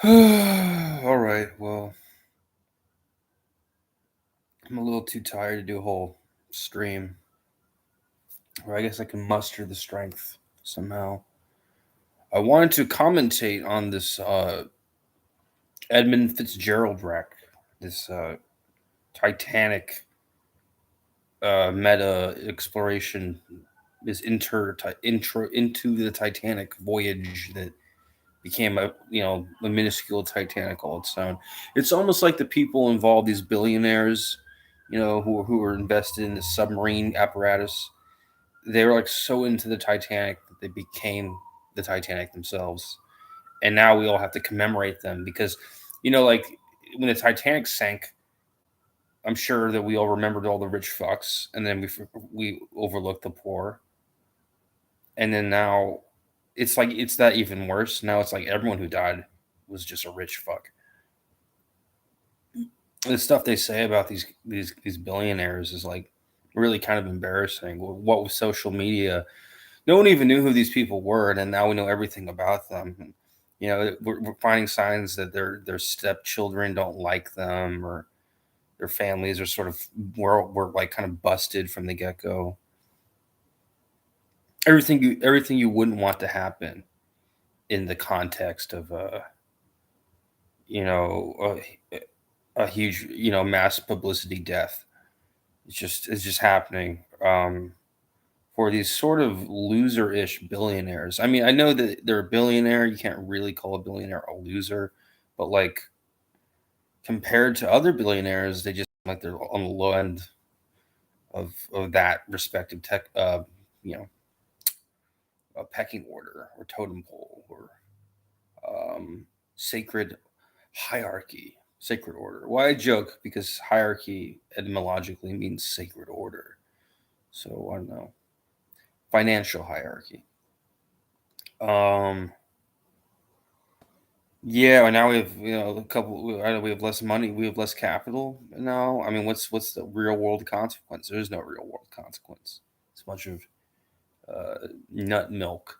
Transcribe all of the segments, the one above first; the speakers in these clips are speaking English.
All right. Well, I'm a little too tired to do a whole stream, or I guess I can muster the strength somehow. I wanted to commentate on this Edmund Fitzgerald wreck, this Titanic meta exploration, this intro into the Titanic voyage that became a minuscule Titanic all its own. It's almost like the people involved, these billionaires, who were invested in the submarine apparatus. They were like so into the Titanic that they became the Titanic themselves, and now we all have to commemorate them because, like when the Titanic sank, I'm sure that we all remembered all the rich fucks, and then we overlooked the poor, and then now it's like it's that even worse. Now it's like everyone who died was just a rich fuck. The stuff they say about these billionaires is like really kind of embarrassing. What with social media, no one even knew who these people were, and then now we know everything about them. We're finding signs that their stepchildren don't like them, or their families are sort of were like kind of busted from the get go. Everything you wouldn't want to happen in the context of you know a huge mass publicity death. It's just happening for these sort of loser-ish billionaires. I mean, I know that they're a billionaire. You can't really call a billionaire a loser, but like compared to other billionaires, they just like they're on the low end of that respective tech, you know, a pecking order or totem pole or sacred hierarchy, sacred order. Why I joke because hierarchy etymologically means sacred order. So I don't know, financial hierarchy. Um, yeah, and now we have a couple. I know we have less money. We have less capital now. I mean, what's the real world consequence? There is no real world consequence. It's a bunch of nut milk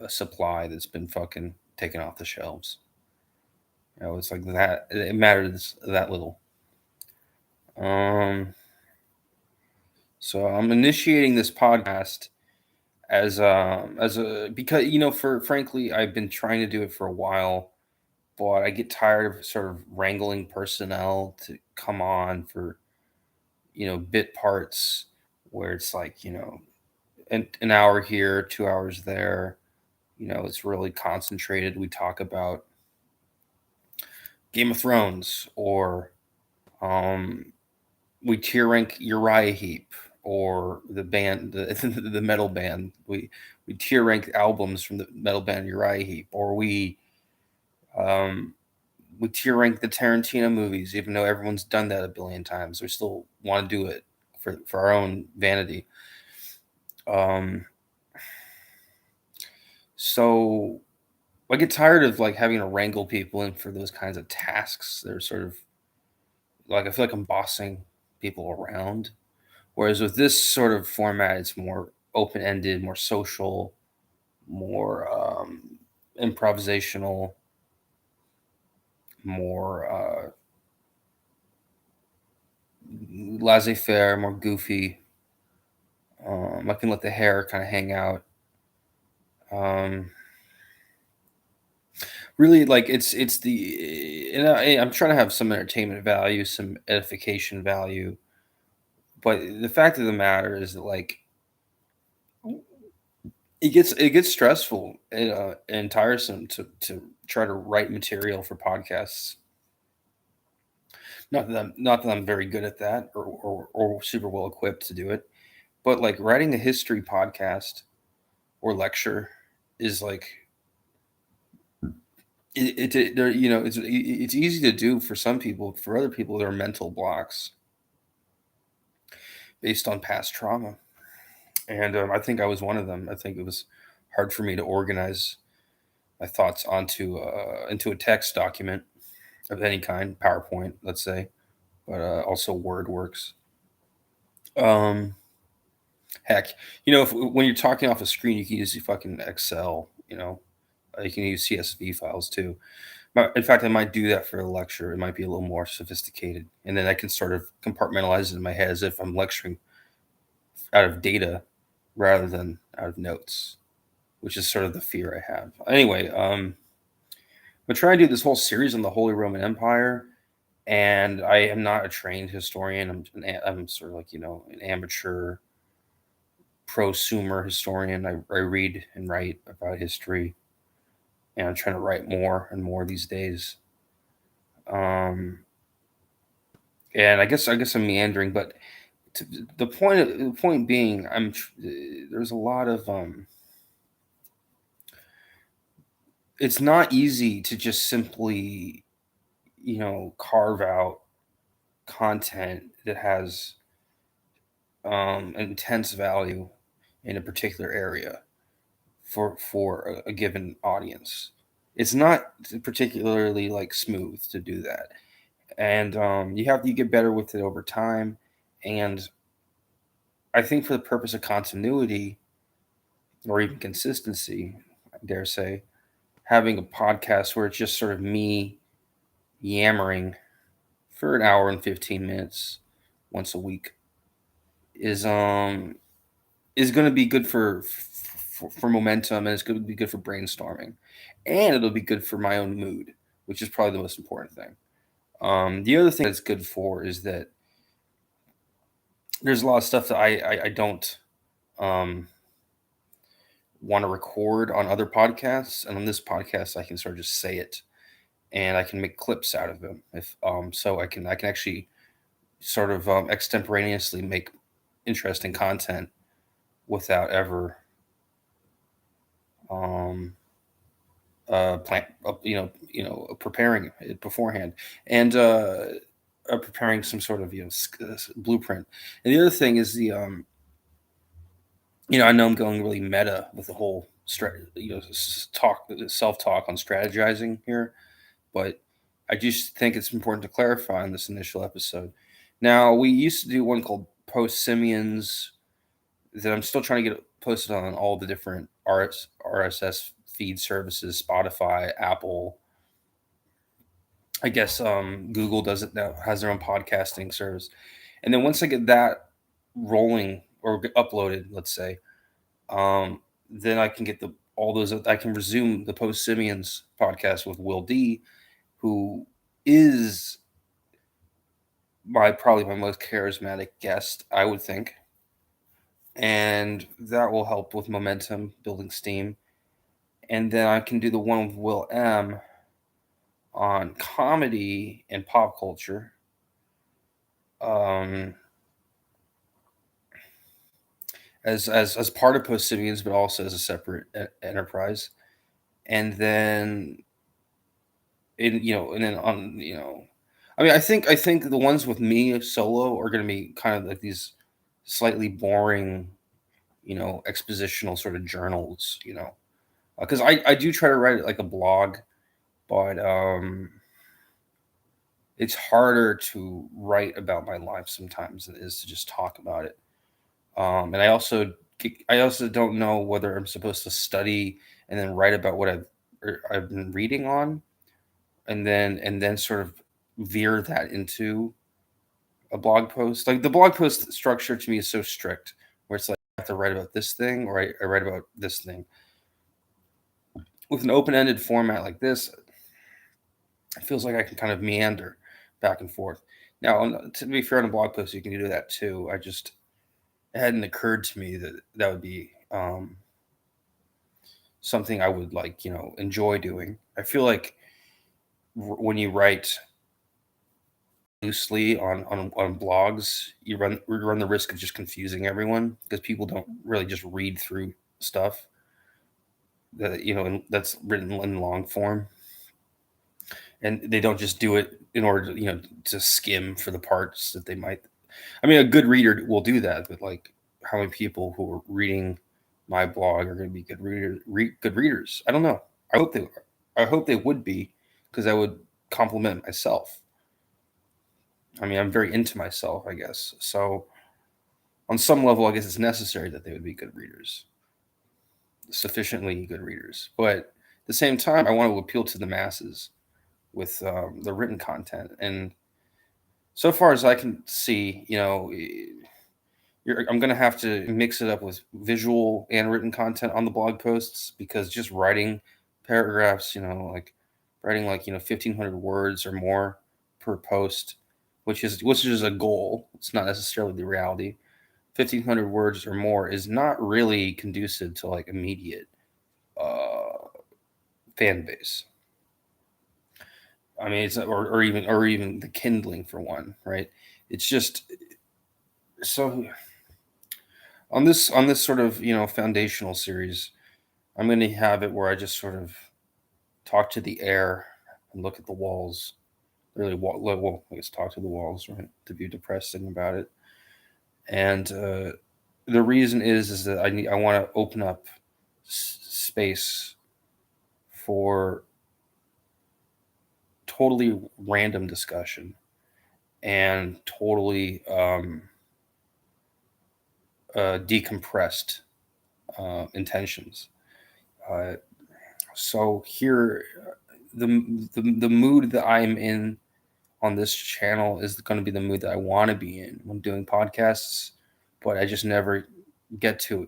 supply that's been fucking taken off the shelves. It's like that. It matters that little. Um, so I'm initiating this podcast as a because for frankly I've been trying to do it for a while, but I get tired of sort of wrangling personnel to come on for bit parts where it's like an hour here, 2 hours there. It's really concentrated. We talk about Game of Thrones, or um, we tier rank Uriah Heep, or the band, the metal band. We tier rank albums from the metal band Uriah Heep, or um, we tier rank the Tarantino movies, even though everyone's done that a billion times. We still want to do it for our own vanity. Um, so I get tired of like having to wrangle people in for those kinds of tasks. They're sort of like I feel like I'm bossing people around. Whereas with this sort of format, it's more open ended, more social, more improvisational, more laissez faire, more goofy. I can let the hair kind of hang out. Um, really, like it's the I'm trying to have some entertainment value, some edification value, but the fact of the matter is that like it gets stressful and tiresome to try to write material for podcasts. Not that I'm very good at that, or super well equipped to do it, but like writing a history podcast or lecture is like there it's easy to do for some people. For other people, there are mental blocks based on past trauma, and I think I was one of them. I think it was hard for me to organize my thoughts onto into a text document of any kind, PowerPoint, let's say, but also Word works. Um, Heck, if when you're talking off a screen, you can use fucking Excel. You can use CSV files too. In fact, I might do that for a lecture. It might be a little more sophisticated, and then I can sort of compartmentalize it in my head as if I'm lecturing out of data rather than out of notes, which is sort of the fear I have. Anyway, I'm trying to do this whole series on the Holy Roman Empire, and I am not a trained historian. I'm sort of like an amateur prosumer historian. I read and write about history, and I'm trying to write more and more these days. Um, and I guess I'm meandering, but to, the point being, there's a lot of it's not easy to just simply carve out content that has intense value in a particular area for a given audience. It's not particularly like smooth to do that, and you get better with it over time. And I think for the purpose of continuity or even consistency, I dare say, having a podcast where it's just sort of me yammering for an hour and 15 minutes once a week is going to be good for momentum, and it's going to be good for brainstorming, and it'll be good for my own mood, which is probably the most important thing. The other thing that's good for is that there's a lot of stuff that I don't um, want to record on other podcasts, and on this podcast I can sort of just say it, and I can make clips out of them. If so I can actually sort of extemporaneously make interesting content without ever um, plan preparing it beforehand, and preparing some sort of blueprint. And the other thing is I know I'm going really meta with the whole talk self talk on strategizing here, but I just think it's important to clarify in this initial episode. Now, we used to do one called Post Simians that I'm still trying to get posted on all the different RSS feed services, Spotify, Apple. I guess Google does it now, has their own podcasting service. And then once I get that rolling or uploaded, let's say, um, then I can get all those. I can resume the Post Simians podcast with Will D, who is probably my most charismatic guest, I would think, and that will help with momentum, building steam. And then I can do the one with Will M on comedy and pop culture. Um, as part of Post Simians, but also as a separate enterprise. And then and then on I mean, I think the ones with me solo are going to be kind of like these slightly boring, expositional sort of journals, because I do try to write it like a blog, but it's harder to write about my life sometimes than it is to just talk about it. And I also don't know whether I'm supposed to study and then write about what I've been reading on, and then sort of veer that into a blog post. Like the blog post structure to me is so strict, where it's like I have to write about this thing, or I write about this thing. With an open-ended format like this, it feels like I can kind of meander back and forth. Now, to be fair, on a blog post, you can do that too. It hadn't occurred to me that that would be something I would enjoy doing. I feel like when you write loosely on blogs, you run the risk of just confusing everyone because people don't really just read through stuff that's written in long form, and they don't just do it in order to skim for the parts that they might. I mean, a good reader will do that, but like, how many people who are reading my blog are going to be good readers? I don't know. I hope they I hope they would be, because I would compliment myself. I mean, I'm very into myself, I guess. So on some level, I guess it's necessary that they would be good readers, sufficiently good readers. But at the same time, I want to appeal to the masses. with the written content. And so far as I can see, I'm going to have to mix it up with visual and written content on the blog posts, because just writing paragraphs, like writing 1,500 words or more per post, which is a goal. It's not necessarily the reality. 1,500 words or more is not really conducive to like immediate fan base. I mean, it's or even the kindling for one, right? It's just so on this sort of foundational series, I'm going to have it where I just sort of talk to the air and look at the walls. Really, well, I guess talk to the walls, right? To be depressing about it. And the reason is that I want to open up space for totally random discussion and totally decompressed intentions. Uh, so here, the mood that I am in on this channel is going to be the mood that I want to be in when doing podcasts, but I just never get to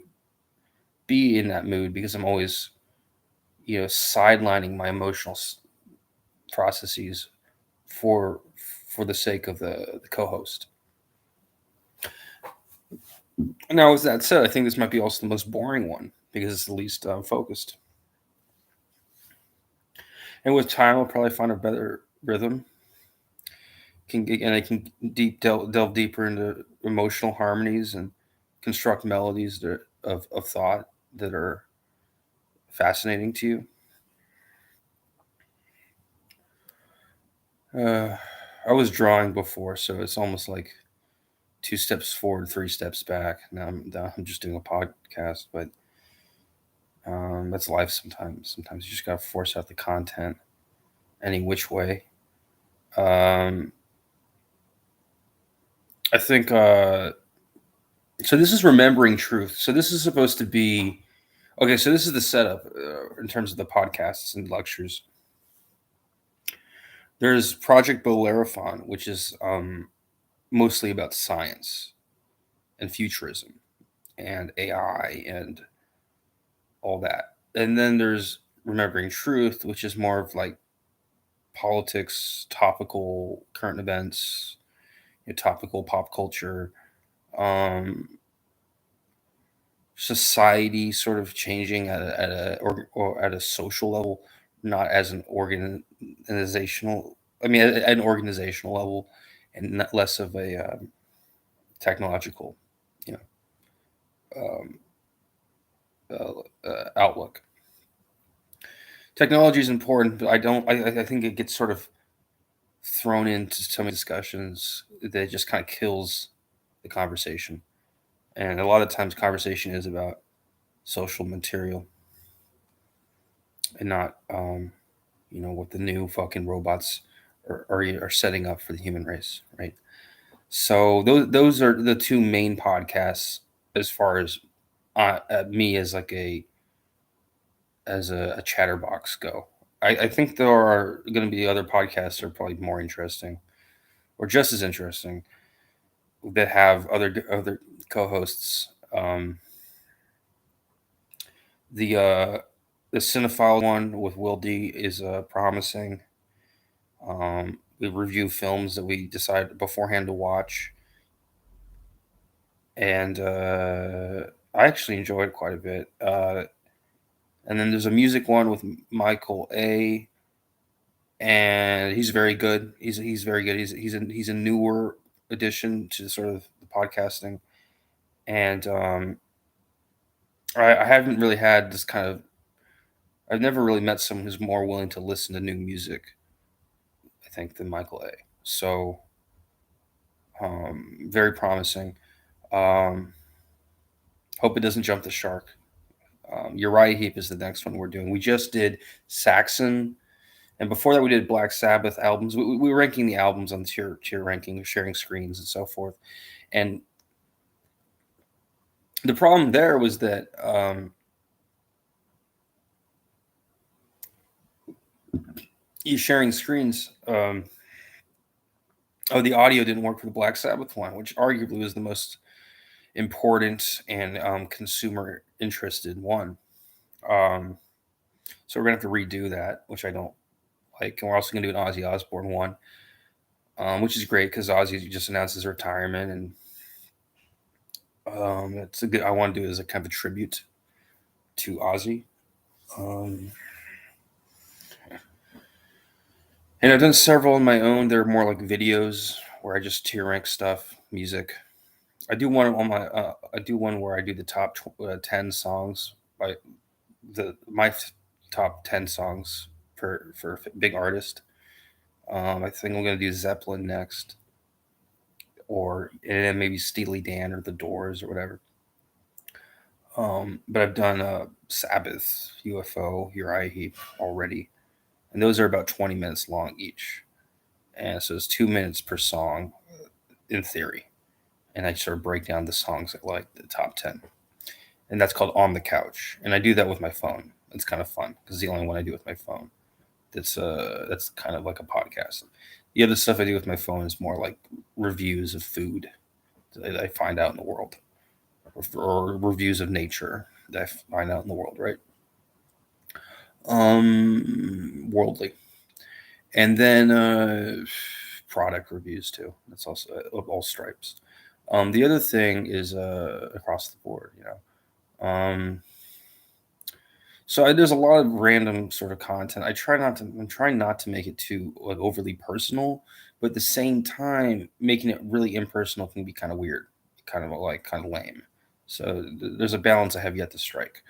be in that mood because I'm always, sidelining my emotional processes for for the sake of the co-host. Now, with that said, I think this might be also the most boring one because it's the least focused. And with time, I'll probably find a better rhythm. I can delve deeper into emotional harmonies and construct melodies of thought that are fascinating to you. I was drawing before, so it's almost like 2 steps forward, 3 steps back. Now I'm just doing a podcast, but that's life sometimes. Sometimes you just gotta force out the content any which way. Um, I think so. This is remembering truth. So this is supposed to be okay. So this is the setup in terms of the podcasts and lectures. There's Project Bellerophon, which is mostly about science and futurism and AI and all that. And then there's Remembering Truth, which is more of like politics, topical current events, topical pop culture, um, society sort of changing or at a social level, not as an organizational. I mean, at an organizational level, and not less of a technological, you know, outlook. Technology is important, but I don't. I think it gets sort of thrown into some discussions that just kind of kills the conversation. And a lot of times, conversation is about social material and not, what the new fucking robots are setting up for the human race, right? So those are the two main podcasts as far as me as like a chatterbox go. I think there are going to be other podcasts that are probably more interesting or just as interesting that have other co-hosts. The cinephile one with Will D is promising. We review films that we decide beforehand to watch, and I actually enjoyed it quite a bit. And then there's a music one with Michael A. And he's very good. He's very good. He's a newer addition to sort of the podcasting, and I haven't really had this kind of. I've never really met someone who's more willing to listen to new music, I think, than Michael A. So very promising. Um, hope it doesn't jump the shark. Uriah Heep is the next one we're doing. We just did Saxon, and before that we did Black Sabbath albums. We were ranking the albums on tier ranking, sharing screens and so forth. And the problem there was that you sharing screens. Oh, the audio didn't work for the Black Sabbath one, which arguably was the most important and consumer interested one. Um, so we're gonna have to redo that, which I don't like, and we're also gonna do an Ozzy Osbourne one, which is great because Ozzy just announced his retirement, and it's a good. I want to do it as a kind of a tribute to Ozzy. Um, and I've done several on my own. They're more like videos where I just tier rank stuff, music. I do one on my. I do one where I do the top 10 songs by top 10 songs for a big artist. I think I'm gonna do Zeppelin next, or and then maybe Steely Dan or The Doors or whatever. But I've done Sabbath, UFO, Uriah Heep already, and those are about 20 minutes long each, and so it's 2 minutes per song in theory. And I sort of break down the songs I like, the top 10, and that's called On the Couch. And I do that with my phone. It's kind of fun because it's the only one I do with my phone. That's kind of like a podcast. The other stuff I do with my phone is more like reviews of food that I find out in the world, or reviews of nature that I find out in the world, right? Worldly, and then product reviews too. That's also of all stripes. The other thing is across the board, you know. There's a lot of random sort of content. I'm trying not to make it too like overly personal, but at the same time, making it really impersonal can be kind of weird, kind of lame. So there's a balance I have yet to strike,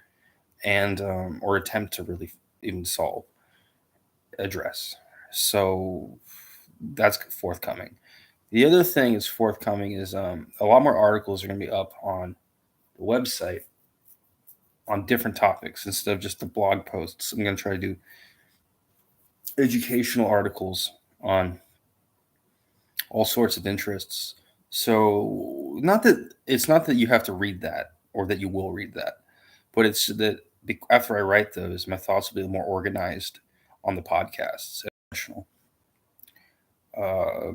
and or attempt to really even address. So that's forthcoming. The other thing is forthcoming is a lot more articles are going to be up on the website on different topics instead of just the blog posts. I'm going to try to do educational articles on all sorts of interests. So not that it's not that you have to read that or that you will read that, but it's that after I write those, my thoughts will be more organized on the podcasts, uh,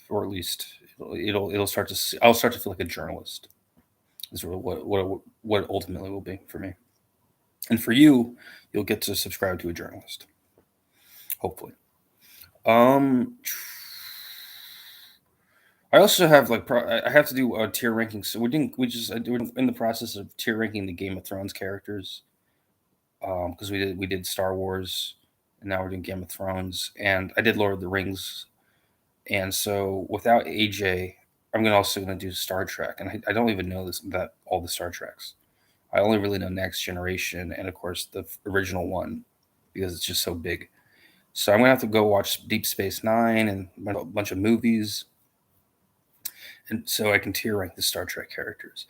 or at least it'll start to see, I'll start to feel like a journalist. Is really what ultimately will be for me, and for you, you'll get to subscribe to a journalist, hopefully. Um, I also have I have to do tier rankings. So we're in the process of tier ranking the Game of Thrones characters. Because we did Star Wars, and now we're doing Game of Thrones, and I did Lord of the Rings, and so without AJ, also gonna do Star Trek, and I don't even know that all the Star Treks. I only really know Next Generation, and of course the original one, because it's just so big. So I'm gonna have to go watch Deep Space Nine and a bunch of movies, and so I can tier rank the Star Trek characters.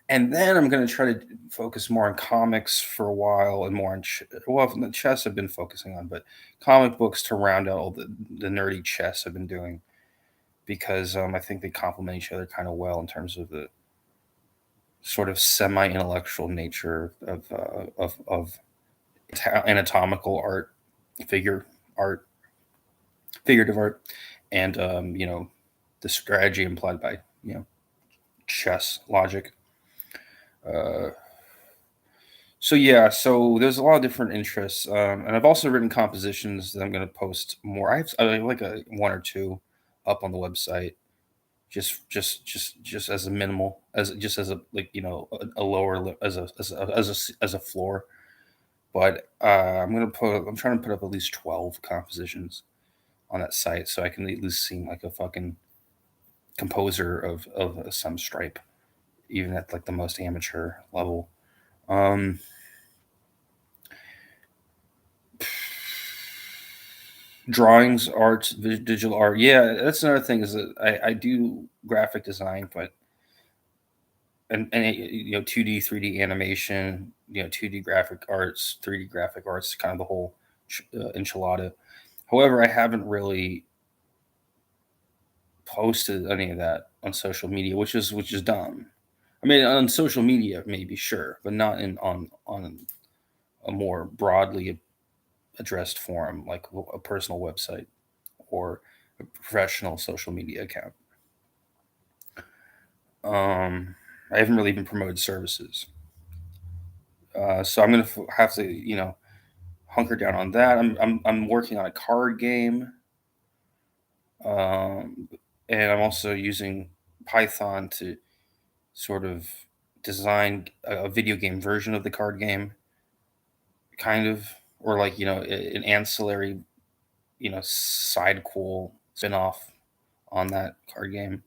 And then I'm going to try to focus more on comics for a while, and more on chess I've been focusing on, but comic books to round out all the nerdy chess I've been doing, because I think they complement each other kind of well in terms of the sort of semi-intellectual nature of anatomical art, figure art, figurative art, and the strategy implied by chess logic. Uh, So yeah, so there's a lot of different interests, and I've also written compositions that I'm going to post more. I have like a one or two up on the website, just as a minimal, as just as a like a lower as a floor. But I'm trying to put up at least 12 compositions on that site, so I can at least seem like a fucking composer of some stripe, even at like the most amateur level. Um, Drawings, arts, digital art. Yeah, that's another thing is that I do graphic design, but and 2D, 3D animation, 2D graphic arts, 3D graphic arts, kind of the whole enchilada. However, I haven't really posted any of that on social media, which is dumb. I mean, on social media maybe sure, but not in on a more broadly addressed form, like a personal website or a professional social media account. I haven't really even promoted services, so I'm gonna have to, hunker down on that. I'm working on a card game, um, and I'm also using Python to sort of design a video game version of the card game, kind of, or like an ancillary, side cool spin-off on that card game.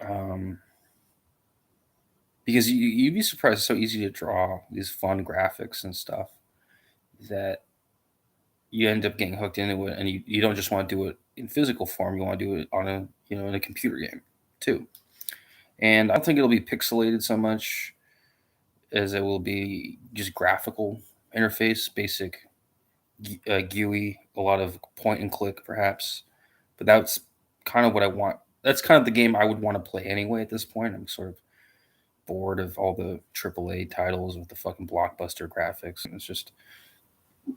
Um, because you'd be surprised, it's so easy to draw these fun graphics and stuff that you end up getting hooked into it, and you don't just want to do it in physical form, you want to do it on in a computer game too. And I don't think it'll be pixelated so much as it will be just graphical interface, basic GUI, a lot of point and click perhaps. But that's kind of what I want. That's kind of the game I would want to play anyway at this point. I'm sort of bored of all the AAA titles with the fucking blockbuster graphics. And it's just,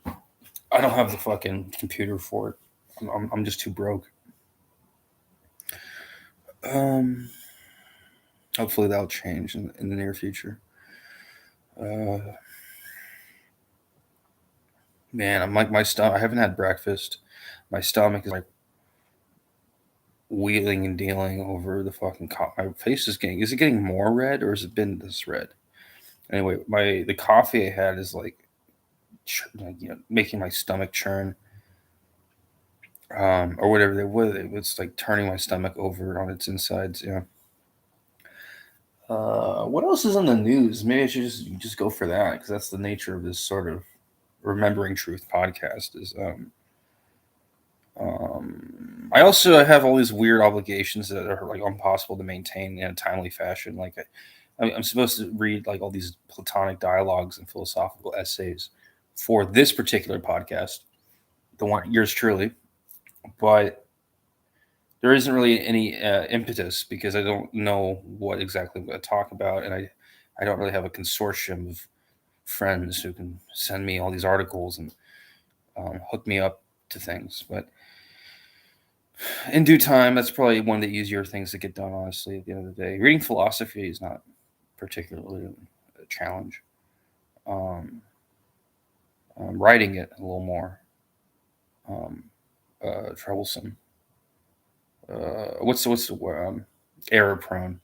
I don't have the fucking computer for it. I'm just too broke. Um, Hopefully that'll change in the near future. Uh, Man, I'm like my stomach. I haven't had breakfast. My stomach is like wheeling and dealing over the fucking. My face is getting. Is it getting more red, or has it been this red? Anyway, the coffee I had is like, making my stomach churn, or whatever they would. It's like turning my stomach over on its insides. Yeah. What else is in the news? Maybe I should just go for that, because that's the nature of this sort of remembering truth podcast. Is I also have all these weird obligations that are like impossible to maintain in a timely fashion. Like I'm supposed to read like all these Platonic dialogues and philosophical essays for this particular podcast, the one yours truly, but there isn't really any impetus because I don't know what exactly I'm going to talk about, and I don't really have a consortium of friends who can send me all these articles and hook me up to things. But in due time, that's probably one of the easier things to get done. Honestly, at the end of the day, reading philosophy is not particularly a challenge. Um, Writing it a little more um, troublesome. What's the error prone?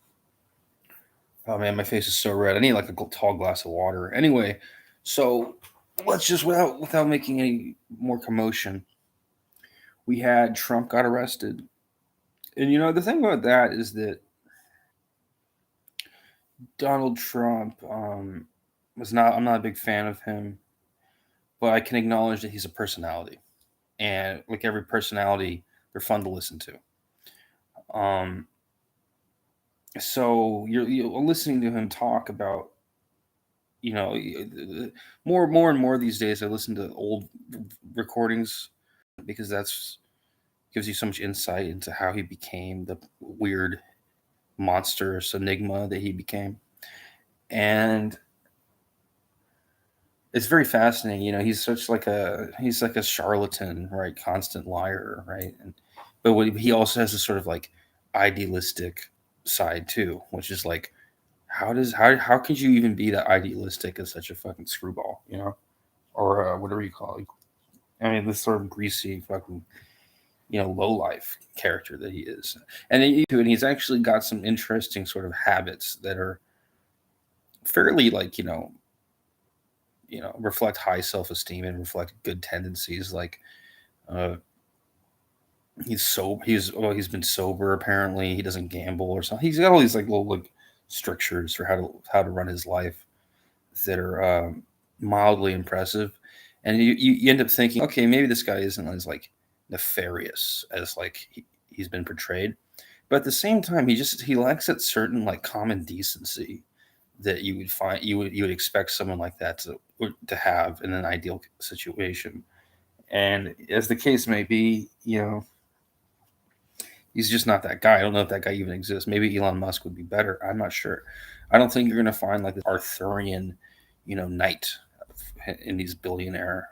Oh man, my face is so red. I need like a tall glass of water. Anyway, so let's just without making any more commotion. We had Trump got arrested, and the thing about that is that Donald Trump was not. I'm not a big fan of him, but I can acknowledge that he's a personality, and like every personality, they're fun to listen to. So you're listening to him talk about, more and more these days. I listen to old recordings because that's gives you so much insight into how he became the weird monstrous enigma that he became, and it's very fascinating. He's like a charlatan, right? Constant liar, right? But he also has this sort of like idealistic side too, which is like, how could you even be that idealistic as such a fucking screwball, or whatever you call it? I mean, this sort of greasy fucking low life character that he is, and he's actually got some interesting sort of habits that are fairly like reflect high self esteem and reflect good tendencies. Like uh, he's been sober apparently. He doesn't gamble or something. He's got all these like little like strictures for how to run his life that are mildly impressive, and you end up thinking, okay, maybe this guy isn't as like nefarious as like he's been portrayed, but at the same time, he lacks that certain like common decency that you would expect someone like that to have in an ideal situation. And as the case may be, he's just not that guy. I don't know if that guy even exists. Maybe Elon Musk would be better. I'm not sure. I don't think you're going to find like the Arthurian, knight in these billionaire.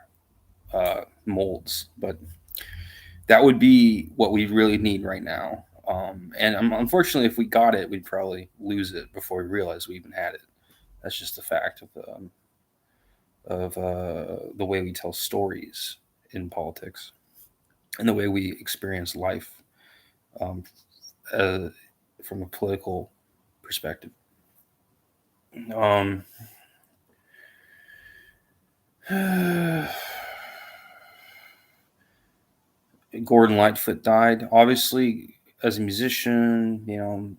molds, but that would be what we really need right now. And unfortunately, if we got it, we'd probably lose it before we realize we even had it. That's just the fact of the way we tell stories in politics and the way we experience life, um, uh, from a political perspective. Um, Gordon Lightfoot died. Obviously, as a musician,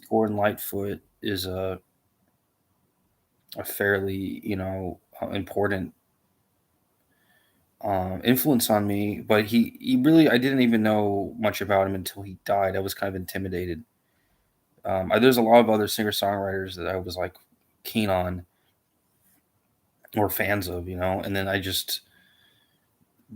Gordon Lightfoot is a fairly, important influence on me. But he really, I didn't even know much about him until he died. I was kind of intimidated. There's a lot of other singer songwriters that I was like keen on or fans of, and then I just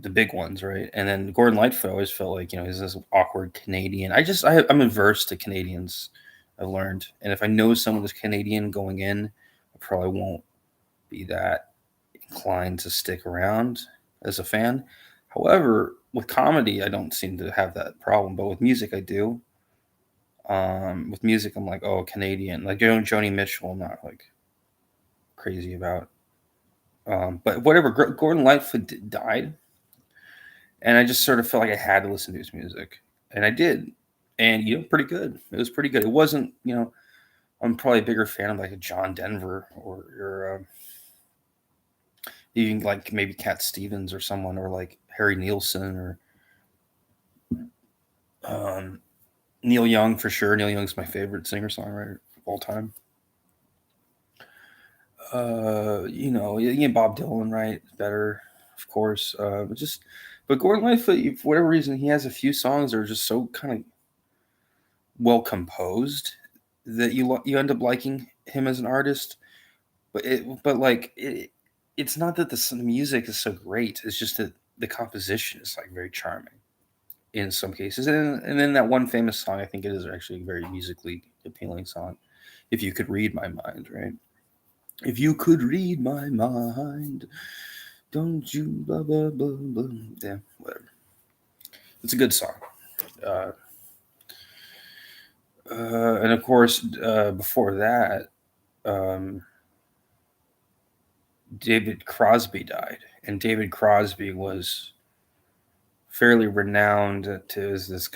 the big ones, right? And then Gordon Lightfoot, I always felt like, he's this awkward Canadian. I'm averse to Canadians, I've learned. And if I know someone is Canadian going in, I probably won't be that inclined to stick around as a fan. However, with comedy, I don't seem to have that problem, but with music, I do. With music, I'm like, oh, Canadian. Like, Joni Mitchell, I'm not like crazy about. But whatever, Gordon Lightfoot died, and I just sort of felt like I had to listen to his music, and I did, and pretty good. It was pretty good. It wasn't, I'm probably a bigger fan of like a John Denver or even like maybe Cat Stevens or someone, or like Harry Nilsson or um, Neil Young for sure. Neil Young's my favorite singer songwriter of all time. Bob Dylan, right? Better, of course. But Gordon Lightfoot, for whatever reason, he has a few songs that are just so kind of well composed that you end up liking him as an artist. It's not that the music is so great. It's just that the composition is like very charming in some cases. And then that one famous song, I think it is actually a very musically appealing song. If you could read my mind, right? If you could read my mind, don't you blah blah blah blah. Yeah, whatever. It's a good song. Uh, and of course, before that, um, David Crosby died, and David Crosby was fairly renowned to as this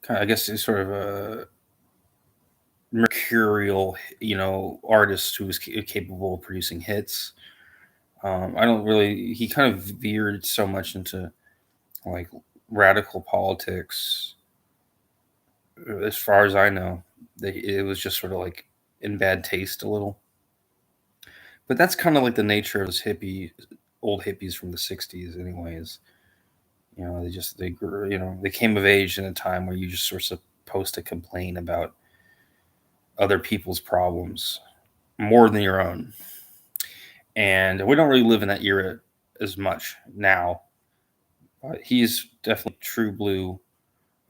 I guess, is sort of a mercurial, artist who was capable of producing hits. I don't really. He kind of veered so much into like radical politics, as far as I know. It was just sort of like in bad taste a little. But that's kind of like the nature of those old hippies from the '60s, anyways. They grew, they came of age in a time where you just sort of supposed to complain about other people's problems more than your own. And we don't really live in that era as much now. He's definitely true blue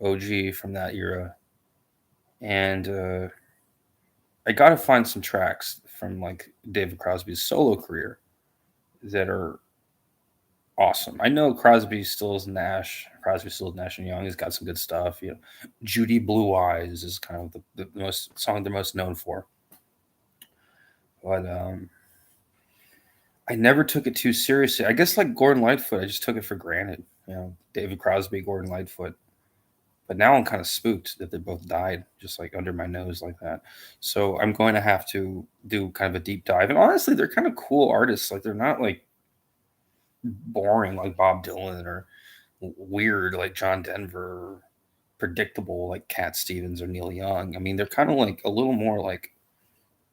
OG from that era. And I got to find some tracks from like David Crosby's solo career that are awesome. I know Crosby still is Nash. Crosby still is Nash and Young. He's got some good stuff. Judy Blue Eyes is kind of the most song they're most known for. But I never took it too seriously. I guess like Gordon Lightfoot, I just took it for granted. David Crosby, Gordon Lightfoot. But now I'm kind of spooked that they both died just like under my nose like that. So I'm going to have to do kind of a deep dive. And honestly, they're kind of cool artists. Like they're not like boring like Bob Dylan or weird like John Denver or predictable like Cat Stevens or Neil Young. I mean, they're kind of like a little more like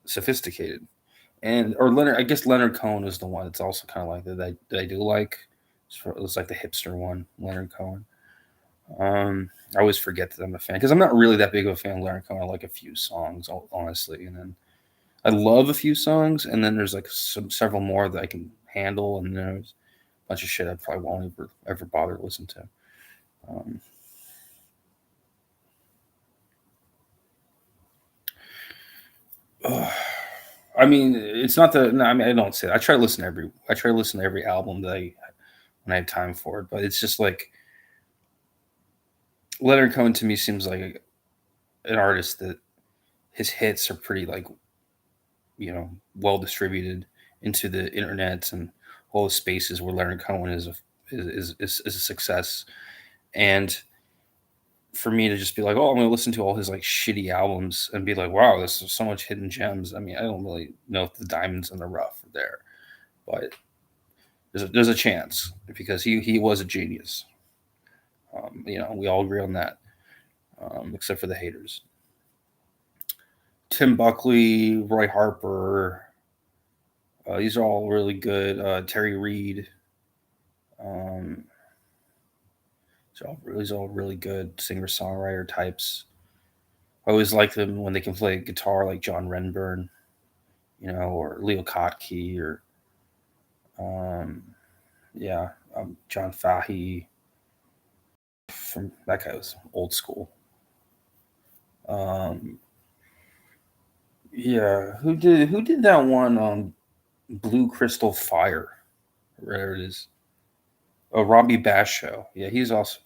sophisticated. And or Leonard, I guess Leonard Cohen is the one that's also kind of like that I do like. It's like the hipster one, Leonard Cohen. I always forget that I'm a fan because I'm not really that big of a fan of Leonard Cohen. I like a few songs, honestly, and then I love a few songs, and then there's like several more that I can handle, and then there's a bunch of shit I probably won't ever bother to listen to. Um, I mean, it's not the. No, I mean, I don't say that. I try to listen to every album that I when I have time for it. But it's just like Leonard Cohen to me seems like an artist that his hits are pretty like well distributed into the internet and all the spaces where Leonard Cohen is a success. And for me to just be like, oh, I'm gonna listen to all his like shitty albums and be like, wow, there's so much hidden gems. I mean, I don't really know if the diamonds in the rough are there, but there's a chance because he was a genius. We all agree on that, except for the haters. Tim Buckley, Roy Harper, these are all really good. Terry Reid, um, these are all really good singer songwriter types. I always like them when they can play guitar like John Renburn, or Leo Kottke, or um, yeah, John Fahey. From that guy was old school. Um, yeah, who did that one on Blue Crystal Fire, whatever it is? Oh, Robbie Basho. Yeah, He's also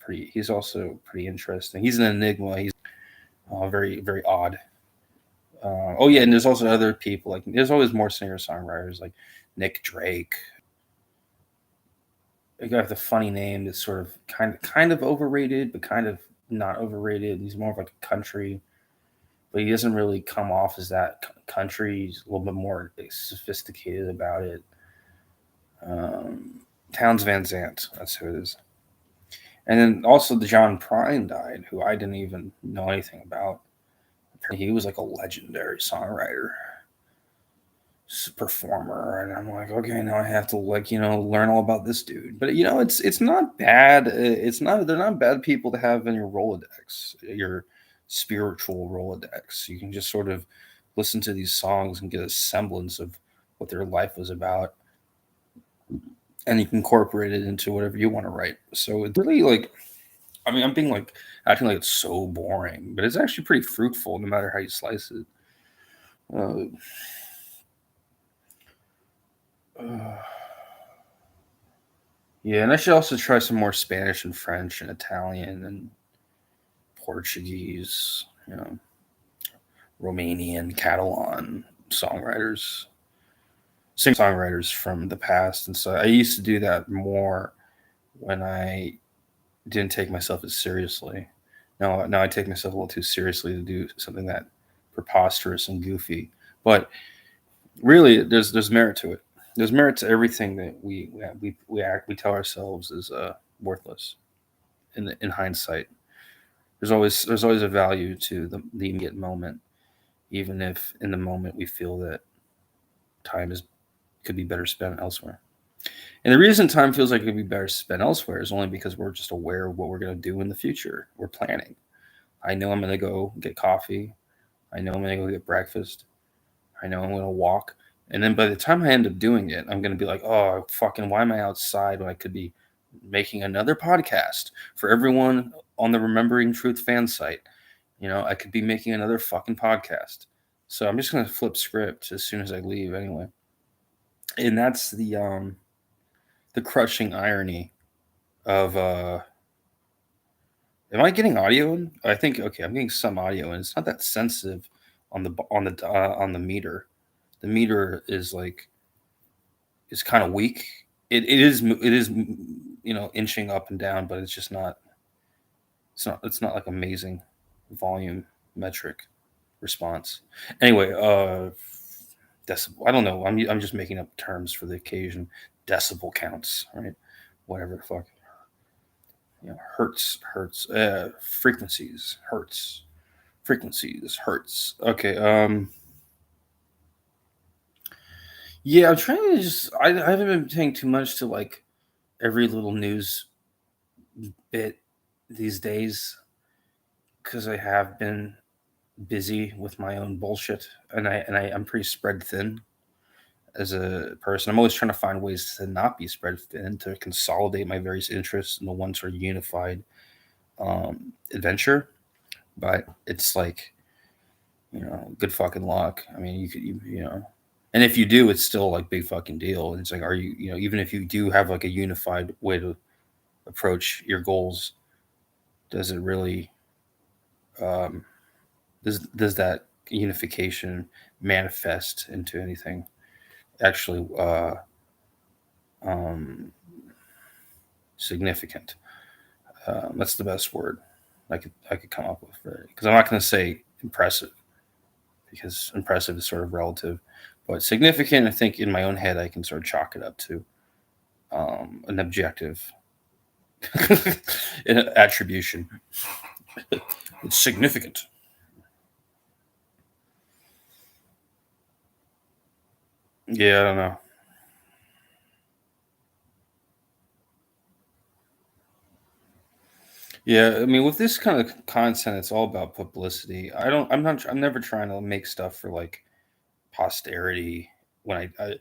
pretty interesting. He's an enigma. He's very very odd. Oh yeah, and there's also other people like there's always more singer songwriters like Nick Drake. A guy with a funny name that's sort of kind of overrated, but kind of not overrated. He's more of like a country, but he doesn't really come off as that country. He's a little bit more like, sophisticated about it. Um, Towns Van Zant, that's who it is. And then also the John Prine died, who I didn't even know anything about. Apparently, he was like a legendary songwriter, performer, and I'm like, okay, now I have to learn all about this dude. But it's not bad. It's not they're not bad people to have in your Rolodex, your spiritual Rolodex. You can just sort of listen to these songs and get a semblance of what their life was about, and you can incorporate it into whatever you want to write. So it's really like, I mean, I'm being like acting like it's so boring, but it's actually pretty fruitful no matter how you slice it. Uh, uh, yeah, and I should also try some more Spanish and French and Italian and Portuguese, Romanian, Catalan songwriters, singer songwriters from the past. And so I used to do that more when I didn't take myself as seriously. Now I take myself a little too seriously to do something that preposterous and goofy. But really, there's merit to it. There's merit to everything that we tell ourselves is worthless in hindsight. There's always a value to the immediate moment, even if in the moment we feel that time is could be better spent elsewhere. And the reason time feels like it could be better spent elsewhere is only because we're just aware of what we're going to do in the future. We're planning. I know I'm going to go get coffee. I know I'm going to go get breakfast. I know I'm going to walk. And then by the time I end up doing it, I'm going to be like, oh, fucking, why am I outside when I could be making another podcast for everyone on the Remembering Truth fan site? I could be making another fucking podcast. So I'm just going to flip script as soon as I leave anyway. And that's the crushing irony of am I getting audio in? I think okay, I'm getting some audio and it's not that sensitive on the meter. The meter is like is kind of weak. It is inching up and down, but it's just not it's not like amazing volume metric response. Anyway, decibel. I don't know. I'm just making up terms for the occasion. Decibel counts, right? Whatever the fuck. Hertz, frequencies, hertz. Okay. Yeah, I'm trying to I haven't been paying too much to like every little news bit these days because I have been busy with my own bullshit, and I'm pretty spread thin as a person. I'm always trying to find ways to not be spread thin, to consolidate my various interests into one sort of unified adventure. But it's like, good fucking luck. I mean, you could, And if you do, it's still like big fucking deal. It's like, are you, even if you do have like a unified way to approach your goals, does it really, um, does that unification manifest into anything actually um, significant? That's the best word I could come up with for it. Because I'm not going to say impressive, because impressive is sort of relative, but significant, I think in my own head I can sort of chalk it up to an objective an attribution. It's significant. Yeah, I don't know. Yeah, I mean, with this kind of content, it's all about publicity. I'm never trying to make stuff for like posterity. When I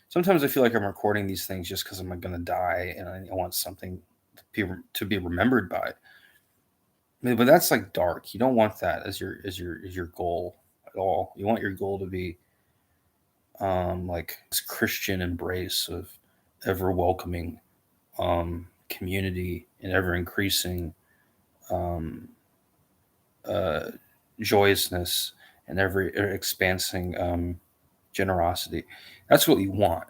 sometimes I feel like I'm recording these things just because I'm gonna die and I want something to be remembered by. But that's like dark. You don't want that as your goal at all. You want your goal to be like this Christian embrace of ever welcoming community and ever increasing um, uh, joyousness and ever expansing generosity. That's what you want.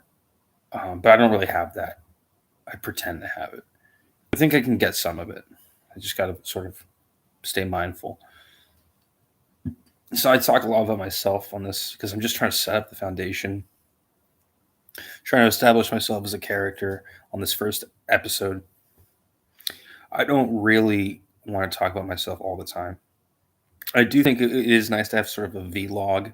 But I don't really have that. I pretend to have it. I think I can get some of it. I just got to sort of stay mindful. So I talk a lot about myself on this because I'm just trying to set up the foundation, trying to establish myself as a character on this first episode. I don't really want to talk about myself all the time. I do think it is nice to have sort of a vlog,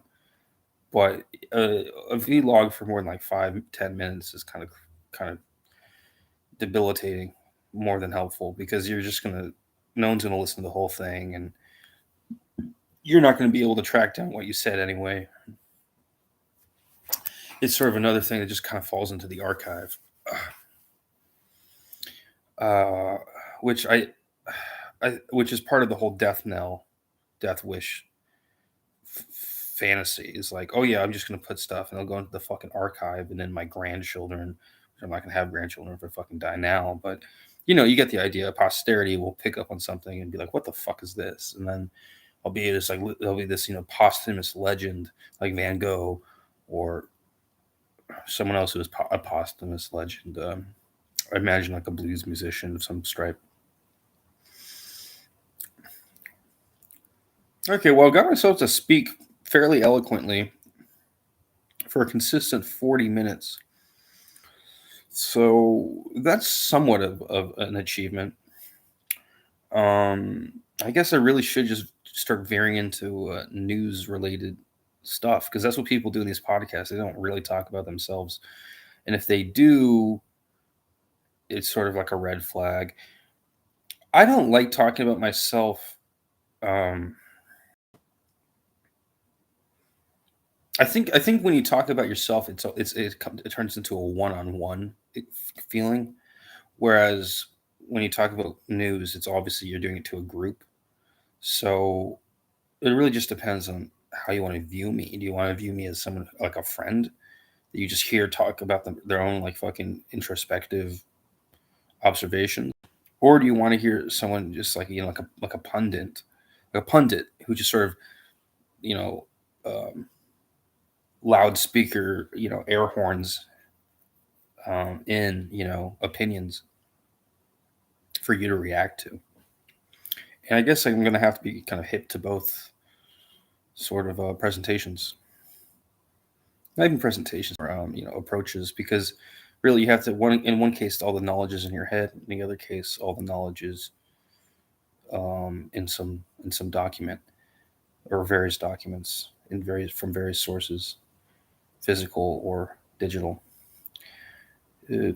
but a vlog for more than like 5-10 minutes is kind of debilitating more than helpful, because you're just gonna no one's gonna listen to the whole thing, and you're not gonna be able to track down what you said anyway. It's sort of another thing that just kind of falls into the archive, uh, which which is part of the whole death knell, death wish f- fantasy. Is like, oh yeah, I'm just gonna put stuff and it'll go into the fucking archive, and then my grandchildren, which I'm not gonna have grandchildren if I fucking die now, but you get the idea. Posterity will pick up on something and be like, what the fuck is this? And then I'll be this like there'll be this posthumous legend like Van Gogh, or someone else who is a posthumous legend. I imagine like a blues musician of some stripe. Okay, well, I got myself to speak fairly eloquently for a consistent 40 minutes. So that's somewhat of an achievement. Um, I guess I really should just start veering into news related stuff, because that's what people do in these podcasts. They don't really talk about themselves. And if they do, it's sort of like a red flag. I don't like talking about myself. Um, I think when you talk about yourself, it turns into a one-on-one feeling. Whereas when you talk about news, it's obviously you're doing it to a group. So it really just depends on how you want to view me. Do you want to view me as someone like a friend that you just hear talk about their own like fucking introspective observations, or do you want to hear someone just like like a pundit who just sort of you know um, loudspeaker air horns in opinions for you to react to? And I guess I'm gonna have to be kind of hip to both sort of presentations, not even presentations, approaches, because really you have to in one case all the knowledge is in your head, in the other case all the knowledge is in some document or various documents in various from various sources, physical or digital. Uh,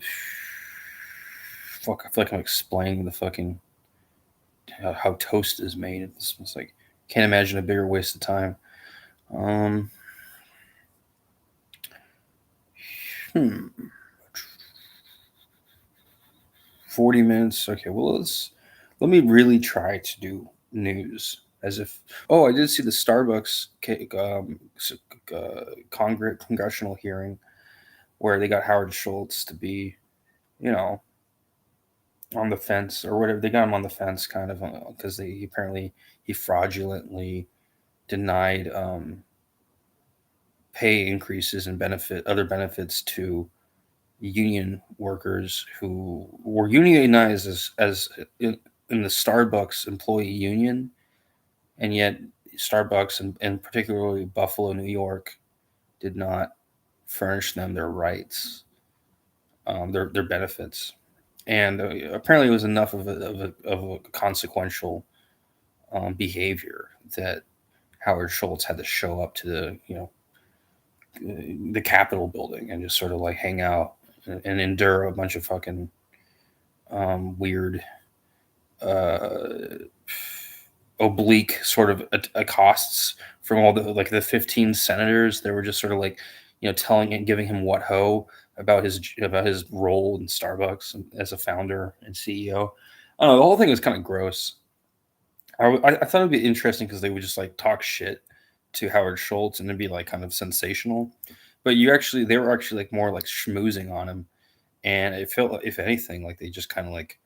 Fuck, I feel like I'm explaining the fucking how toast is made. It's like, can't imagine a bigger waste of time. Um, hmm, 40 minutes. Okay, well let me really try to do news as if, oh, I did see the Starbucks congressional hearing where they got Howard Schultz to be, you know, on the fence or whatever. They got him on the fence kind of because he fraudulently denied pay increases and other benefits to union workers who were unionized as in the Starbucks employee union, and yet Starbucks and particularly Buffalo, New York, did not furnish them their rights, their benefits, and apparently it was enough of a consequential behavior that Howard Schultz had to show up to the Capitol building and just sort of like hang out and endure a bunch of fucking weird, uh, oblique sort of accosts from all the 15 senators that were just sort of like, telling and giving him what ho about his role in Starbucks as a founder and CEO. I don't know, the whole thing was kind of gross. I thought it'd be interesting because they would just like talk shit to Howard Schultz and it'd be like kind of sensational, but they were actually like more like schmoozing on him, and it felt like, if anything, like they just kind of like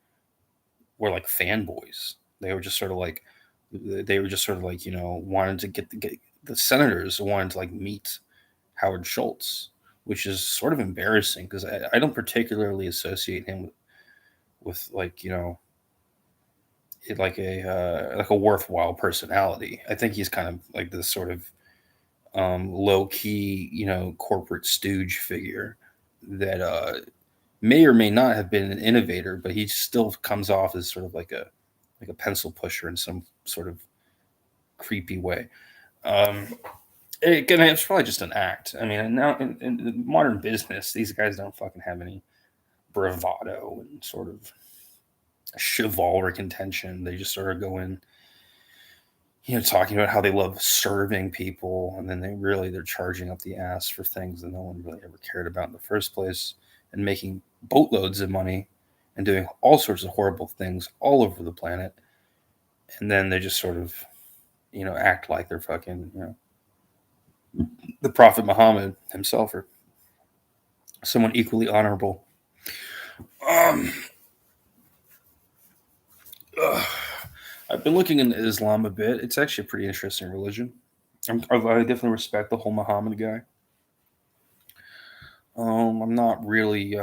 were like fanboys. They were just sort of like wanted to get the senators wanted to like meet Howard Schultz, which is sort of embarrassing because I don't particularly associate him with like like a worthwhile personality. I think he's kind of like this sort of low key, corporate stooge figure that may or may not have been an innovator, but he still comes off as sort of like a pencil pusher in some sort of creepy way. Um, Again, it's probably just an act. I mean, now in modern business, these guys don't fucking have any bravado and sort of chivalric intention. They just sort of go in, talking about how they love serving people, and then they're charging up the ass for things that no one really ever cared about in the first place, and making boatloads of money, and doing all sorts of horrible things all over the planet, and then they just sort of, act like they're fucking, the Prophet Muhammad himself or someone equally honorable. Um, I've been looking into Islam a bit. It's actually a pretty interesting religion. I definitely respect the whole Muhammad guy. I'm not really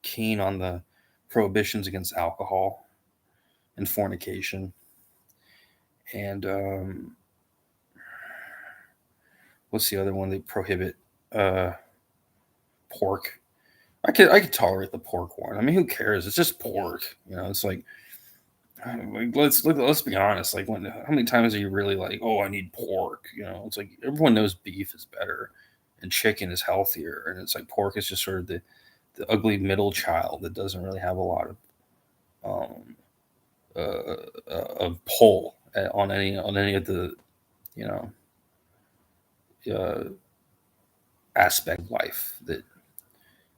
keen on the prohibitions against alcohol and fornication, and what's the other one? They prohibit uh, pork. I could tolerate the pork one. I mean, who cares? It's just pork. It's like let's be honest. Like, how many times are you really like, oh, I need pork? It's like everyone knows beef is better, and chicken is healthier, and it's like pork is just sort of the ugly middle child that doesn't really have a lot of pull on any of the you know uh, aspect of life that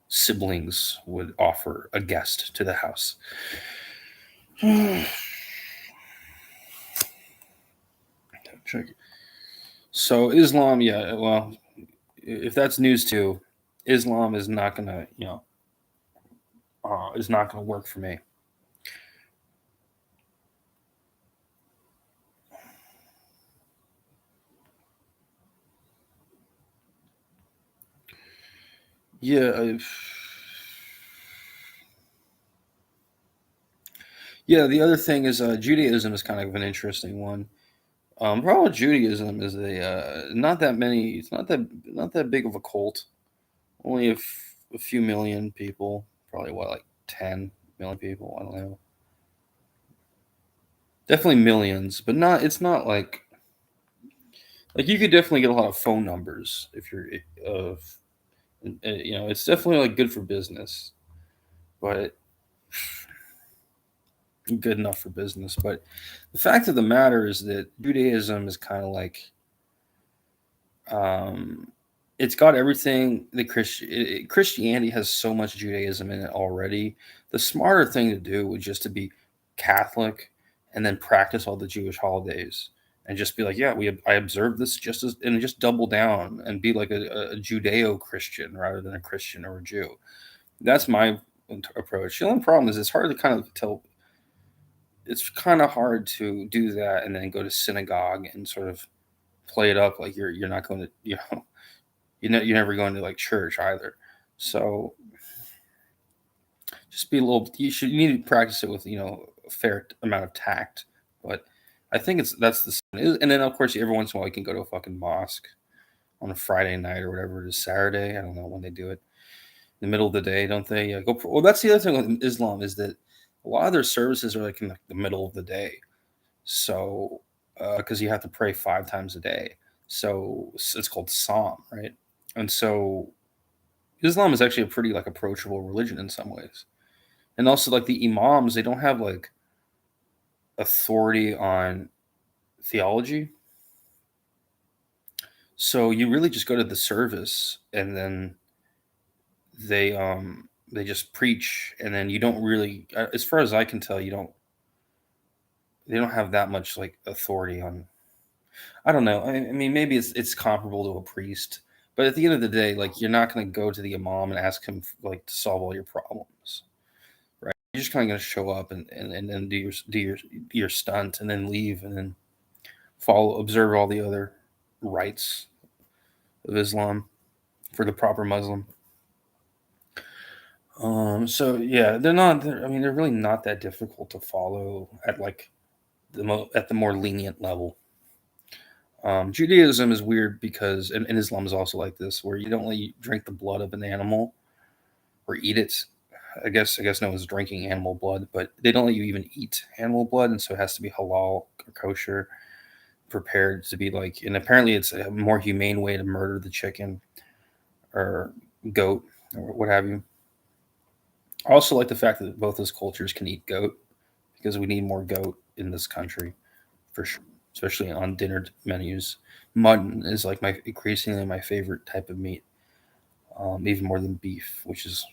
siblings would offer a guest to the house. Check. So Islam, yeah. Well, if that's news too, Islam is not gonna, is not gonna work for me. Yeah, yeah. The other thing is Judaism is kind of an interesting one. Problem with Judaism is not that many. It's not that big of a cult. Only a few million people. Probably what, like 10 million people. I don't know. Definitely millions, but not. It's not like you could definitely get a lot of phone numbers if you're it's definitely like good for business, but good enough for business. But the fact of the matter is that Judaism is kind of like um, it's got everything that Christianity has so much Judaism in it already. The smarter thing to do would just to be Catholic and then practice all the Jewish holidays and just be like, yeah, I observe this just as, and just double down and be like a Judeo-Christian rather than a Christian or a Jew. That's my approach. The only problem is it's hard to kind of tell. It's kind of hard to do that and then go to synagogue and sort of play it up like you're not going to, you're never going to like church either. So just be a little. You need to practice it with a fair amount of tact. But I think that's and then of course every once in a while you can go to a fucking mosque on a Friday night or whatever it is, Saturday. I don't know when they do it. In the middle of the day, don't they? Yeah, go. Well, that's the other thing with Islam is that a lot of their services are like in the middle of the day. So, because you have to pray 5 times a day, so it's called Psalm, right? And so Islam is actually a pretty like approachable religion in some ways. And also like the imams, they don't have like authority on theology. So you really just go to the service and then they just preach and then you don't really as far as I can tell they don't have that much like authority on. I don't know. I mean maybe it's comparable to a priest, but at the end of the day like you're not going to go to the imam and ask him like to solve all your problems. Right? You're just kind of going to show up and then do your stunt and then leave and then observe all the other rites of Islam for the proper Muslim. So yeah, I mean, they're really not that difficult to follow at like at the more lenient level. Judaism is weird because, and Islam is also like this, where you don't let you drink the blood of an animal or eat it. I guess no one's drinking animal blood, but they don't let you even eat animal blood, and so it has to be halal or kosher, prepared to be like. And apparently, it's a more humane way to murder the chicken or goat or what have you. I also like the fact that both those cultures can eat goat because we need more goat in this country for sure, especially on dinner menus. Mutton is like my increasingly my favorite type of meat, even more than beef, which is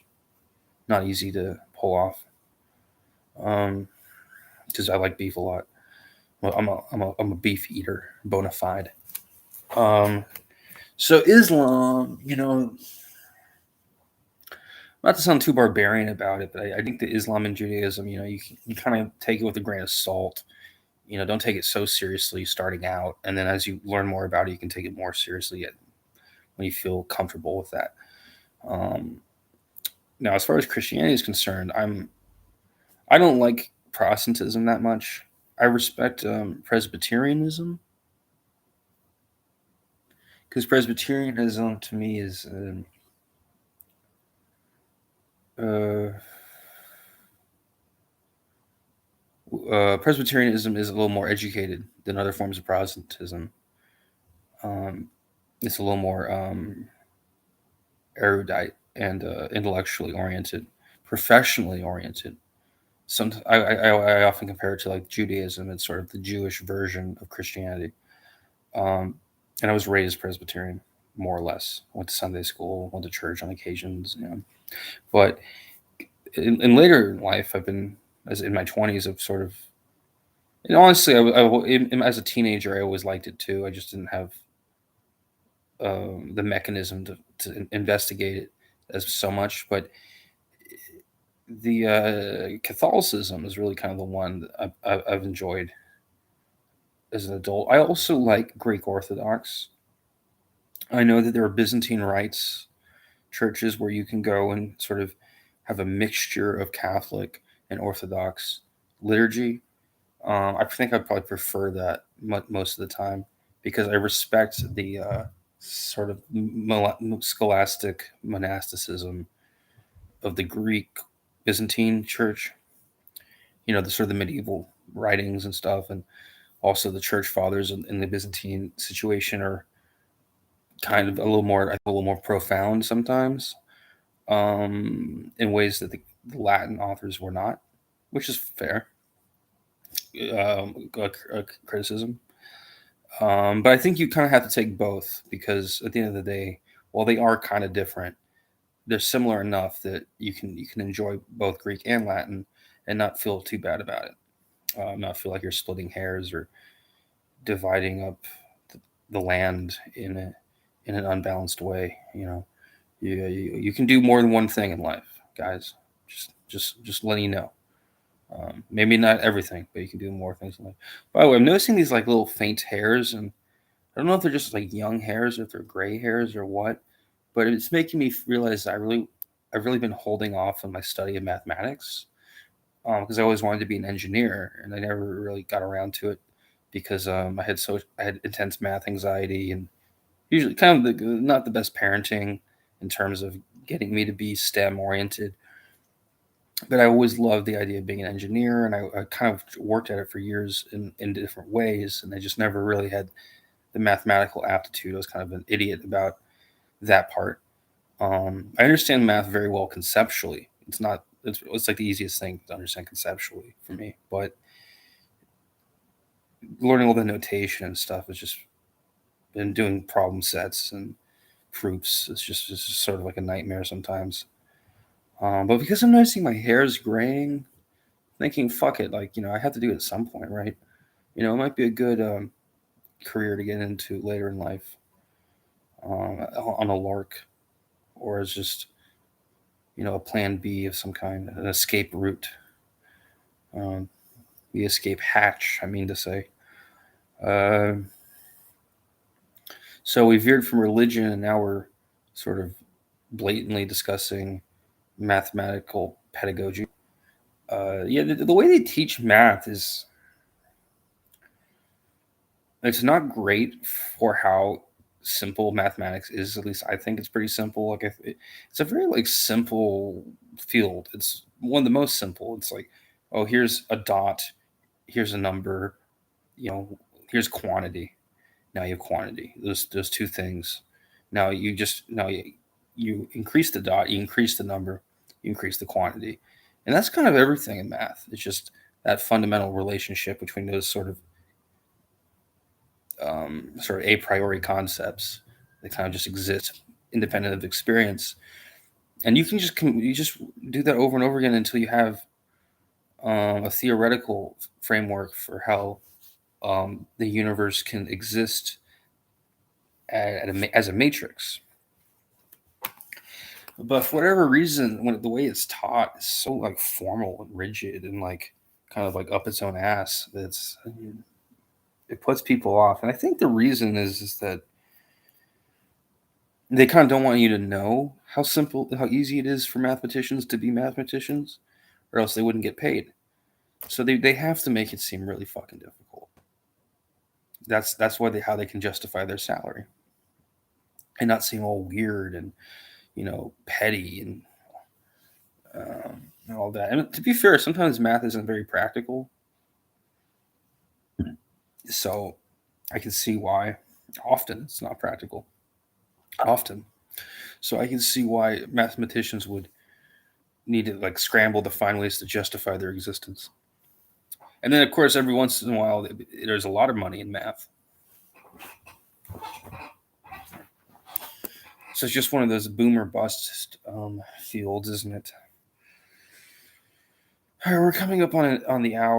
not easy to pull off. Because I like beef a lot. Well, I'm a beef eater, bona fide. Um, so Islam, not to sound too barbarian about it, but I think that Islam and Judaism, you kind of take it with a grain of salt. Don't take it so seriously starting out, and then as you learn more about it, you can take it more seriously when you feel comfortable with that. Um, Now, as far as Christianity is concerned, I don't like Protestantism that much. I respect Presbyterianism because Presbyterianism to me is uh, Presbyterianism is a little more educated than other forms of Protestantism. Um, it's a little more erudite and intellectually oriented, professionally oriented. I often compare it to like Judaism. It's sort of the Jewish version of Christianity. Um, and I was raised Presbyterian, more or less. Went to Sunday school, went to church on occasions. But in later life, I've been as in my 20s. I've sort of, and honestly, as a teenager, I always liked it too. I just didn't have the mechanism to investigate it as so much. But the Catholicism is really kind of the one that I've enjoyed as an adult. I also like Greek Orthodox. I know that there are Byzantine rites churches where you can go and sort of have a mixture of Catholic and Orthodox liturgy. I think I'd probably prefer that most of the time because I respect the sort of scholastic monasticism of the Greek Byzantine church. The sort of the medieval writings and stuff, and also the church fathers in the Byzantine situation are kind of a little more profound sometimes, in ways that the Latin authors were not, which is fair. Criticism. But I think you kind of have to take both because at the end of the day, while they are kind of different, they're similar enough that you can enjoy both Greek and Latin and not feel too bad about it. Not feel like you're splitting hairs or dividing up the land in an unbalanced way. You can do more than one thing in life, guys. Just letting you know. Maybe not everything, but you can do more things in life. By the way, I'm noticing these like little faint hairs, and I don't know if they're just like young hairs, or if they're gray hairs, or what. But it's making me realize I've really been holding off on my study of mathematics, because I always wanted to be an engineer, and I never really got around to it because I had intense math anxiety, and usually kind of not the best parenting in terms of getting me to be STEM oriented. But I always loved the idea of being an engineer, and I kind of worked at it for years in different ways, and I just never really had the mathematical aptitude. I was kind of an idiot about that part. I understand math very well conceptually. It's like the easiest thing to understand conceptually for me, but learning all the notation and stuff is just and doing problem sets and proofs. It's just sort of like a nightmare sometimes. But because I'm noticing my hair is graying, thinking, fuck it, like, I have to do it at some point, right? It might be a good career to get into later in life, on a lark, or as just, a plan B of some kind, an escape route, um, the escape hatch, I mean to say. Uh, so we veered from religion, and now we're sort of blatantly discussing mathematical pedagogy. Yeah, the way they teach math it's not great for how simple mathematics is. At least I think it's pretty simple. Like it's a very like simple field. It's one of the most simple. It's like, oh, here's a dot, here's a number, you know, here's quantity. Now you have quantity. Those two things. Now you increase the dot, you increase the number, you increase the quantity, and that's kind of everything in math. It's just that fundamental relationship between those sort of a priori concepts that kind of just exist independent of experience, and you just do that over and over again until you have a theoretical framework for how the universe can exist as a matrix. But for whatever reason, when the way it's taught is so like formal and rigid and like kind of like up its own ass, it puts people off. And I think the reason is that they kind of don't want you to know how easy it is for mathematicians to be mathematicians, or else they wouldn't get paid. So they have to make it seem really fucking difficult. That's how they can justify their salary and not seem all weird and petty and all that. And to be fair, sometimes math isn't very practical, so I can see why. Often it's not practical. Often, so I can see why mathematicians would need to like scramble to find ways to justify their existence. And then, of course, every once in a while, there's a lot of money in math. So it's just one of those boomer bust fields, isn't it? All right, we're coming up on the hour.